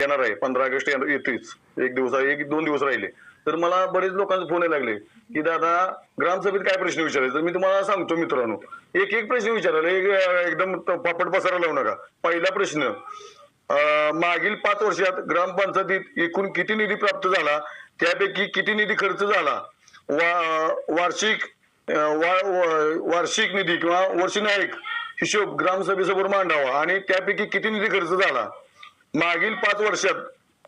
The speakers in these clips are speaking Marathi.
येणार आहे 15 ऑगस्ट येतोच. एक दोन दिवस राहिले. तर मला बरेच लोकांचे फोन यायला लागले की दादा ग्रामसभेत काय प्रश्न विचारायचे. तर मी तुम्हाला सांगतो मित्रांनो, एक एक प्रश्न विचारायला एकदम पापड पसारा लावू नका. पहिला प्रश्न, मागील 5 वर्षात ग्रामपंचायतीत एकूण किती निधी प्राप्त झाला, त्यापैकी किती निधी खर्च झाला, वार्षिक वार्षिक निधी किंवा वर्षनायक हिशोब ग्रामसभेसमोर मांडावा आणि त्यापैकी किती निधी खर्च झाला. मागील 5 वर्षात,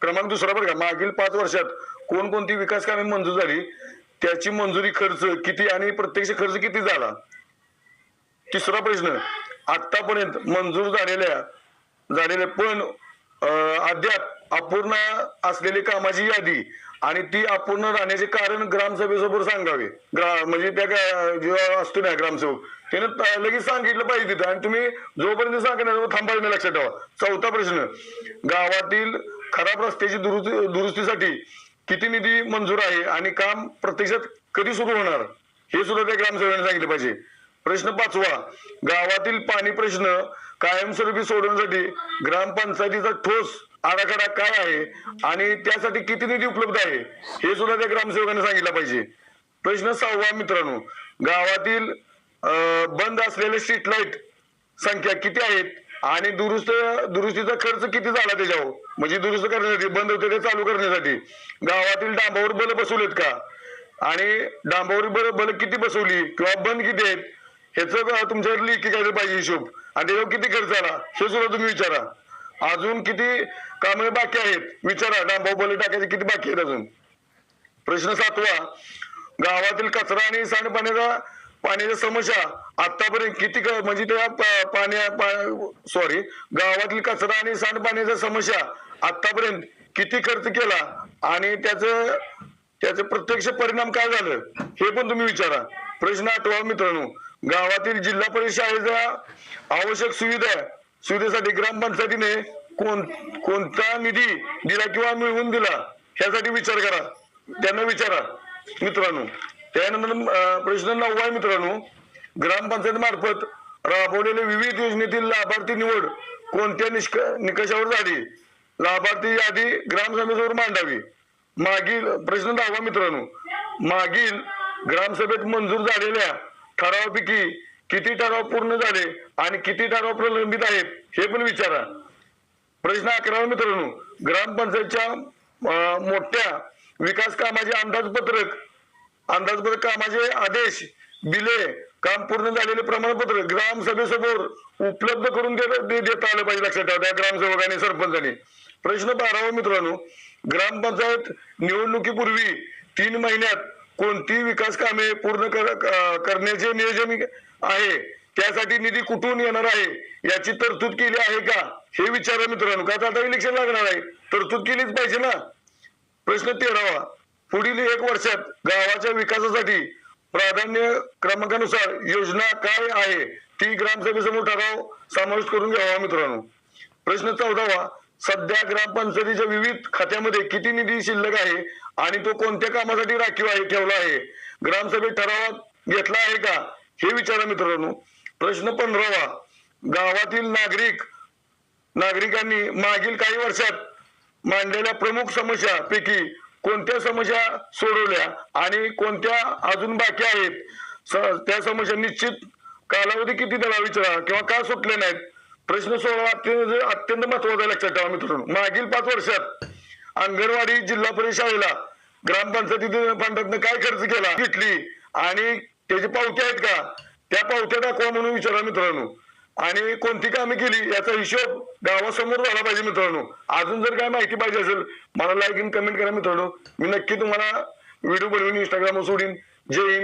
क्रमांक दुसरा बरं का, मागील 5 वर्षात कोणकोणती विकास कामे मंजूर झाली, त्याची मंजुरी खर्च किती आणि प्रत्यक्ष खर्च किती झाला. तिसरा प्रश्न, आतापर्यंत मंजूर झालेले पण अद्याप अपूर्ण असलेली कामाची यादी आणि ती अपूर्ण राहण्याचे कारण ग्रामसभेसमोर सांगावे. म्हणजे त्या जेव्हा असतो ना ग्रामसेवक, त्यानं लगेच सांगितलं पाहिजे तिथं, आणि तुम्ही जोपर्यंत सांगणार थांबायला लक्षात ठेवा. चौथा प्रश्न, गावातील खराब रस्त्याची दुरुस्तीसाठी किती निधी मंजूर आहे आणि काम प्रत्यक्षात कधी सुरू होणार, हे सुद्धा त्या ग्रामसेवकाने सांगितलं पाहिजे. प्रश्न 5वा, गावातील पाणी प्रश्न कायमस्वरूपी सोडवण्यासाठी ग्रामपंचायतीचा ठोस आराखडा काय आहे आणि त्यासाठी किती निधी उपलब्ध आहे, हे सुद्धा त्या ग्रामसेवकाने सांगितलं पाहिजे. प्रश्न 6वा मित्रांनो, गावातील बंद असलेले स्ट्रीट लाईट संख्या किती आहेत आणि दुरुस्तीचा खर्च किती झाला त्याच्यावर, म्हणजे दुरुस्त करण्यासाठी, बंद होते ते चालू करण्यासाठी. गावातील डांबावर बल बसवलेत का आणि डांबावर बल किती बसवली किंवा बंद किती आहेत, ह्याचं तुमच्यावर लेखी काय पाहिजे हिशोब, आणि त्याच्यावर किती खर्च आला हे सुद्धा तुम्ही विचारा. अजून किती कामे बाकी आहेत विचारा, डांबावर बल टाकायचे किती बाकी आहेत अजून. प्रश्न 7वा, गावातील कचरा आणि सांडपाण्याच्या समस्या आतापर्यंत किती, म्हणजे त्या गावातील कचरा आणि सांडपाण्याच्या समस्या आतापर्यंत किती खर्च केला आणि त्याचे प्रत्यक्ष परिणाम काय झालं, हे पण तुम्ही विचारा. प्रश्न 8वा मित्रांनो, गावातील जिल्हा परिषद शाळेच्या आवश्यक सुविधेसाठी ग्रामपंचायतीने कोणता निधी दिला किंवा मिळवून दिला, ह्यासाठी विचार करा, त्यांना विचारा मित्रांनो. त्यानंतर प्रश्न 9वा मित्रांनो, ग्रामपंचायत मार्फत राबवलेल्या विविध योजनेतील लाभार्थी निवड कोणत्या निकषावर झाली, लाभार्थी यादी ग्रामसभेसमोर मांडावी. प्रश्न 10वा मित्रांनो, मागील ग्रामसभेत मंजूर झालेल्या ठरावापैकी किती ठराव पूर्ण झाले आणि किती ठराव प्रलंबित आहेत, हे पण विचारा. प्रश्न 11वा मित्रांनो, ग्रामपंचायतच्या मोठ्या विकास कामाचे अंदाजपत्रक कामाचे आदेश, बिले, काम पूर्ण झालेले प्रमाणपत्र ग्रामसभेसमोर उपलब्ध करून देता आलं पाहिजे, लक्षात ठेवा त्या ग्रामसेवकांनी, सरपंचांनी. प्रश्न 12वा मित्रांनो, ग्रामपंचायत निवडणुकीपूर्वी 3 महिन्यात कोणती विकास कामे पूर्ण करण्याचे नियोजन आहे, त्यासाठी निधी कुठून येणार आहे, याची तरतूद केली आहे का, हे विचारा मित्रांनो, का आता इलेक्शन लागणार आहे, तरतूद केलीच पाहिजे ना. प्रश्न 13वा, पुढील 1 वर्षात गावाच्या विकासासाठी प्राधान्य क्रमांकानुसार योजना काय आहे, ती ग्रामसभेसमोर ठराव समाविष्ट करून घ्यावा मित्रांनो. प्रश्न 14वा, सध्या ग्रामपंचायतीच्या विविध खात्यामध्ये किती निधी शिल्लक आहे आणि तो कोणत्या कामासाठी राखीव ठेवला आहे, ग्रामसभेत ठरावात घेतला आहे का, हे विचारा मित्रांनो. प्रश्न 15वा, गावातील नागरिकांनी मागील काही वर्षात मांडलेल्या प्रमुख समस्या पैकी कोणत्या समस्या सोडवल्या आणि कोणत्या अजून बाकी आहेत, त्या समस्या निश्चित कालावधी किती दिला विचारा किंवा का सुटले नाहीत. प्रश्न 16 अत्यंत महत्वाचा, लक्षात ठेवा मित्रांनो, मागील 5 वर्षात अंगणवाडी जिल्हा परिषद शाळेला ग्रामपंचायतीच्या फंडातनं काय खर्च केला घेतली आणि त्याची पावत्या आहेत का, त्या पावत्या दाखवा म्हणून विचारा मित्रांनो. आणि कोणती कामे केली याचा हिशोब गावासमोर झाला पाहिजे मित्रांनो. अजून जर काय माहिती पाहिजे असेल मला लाईक आणि कमेंट करा मित्रांनो, मी नक्की तुम्हाला व्हिडिओ बनवून इंस्टाग्रामवर सोडीन. जय हिंद.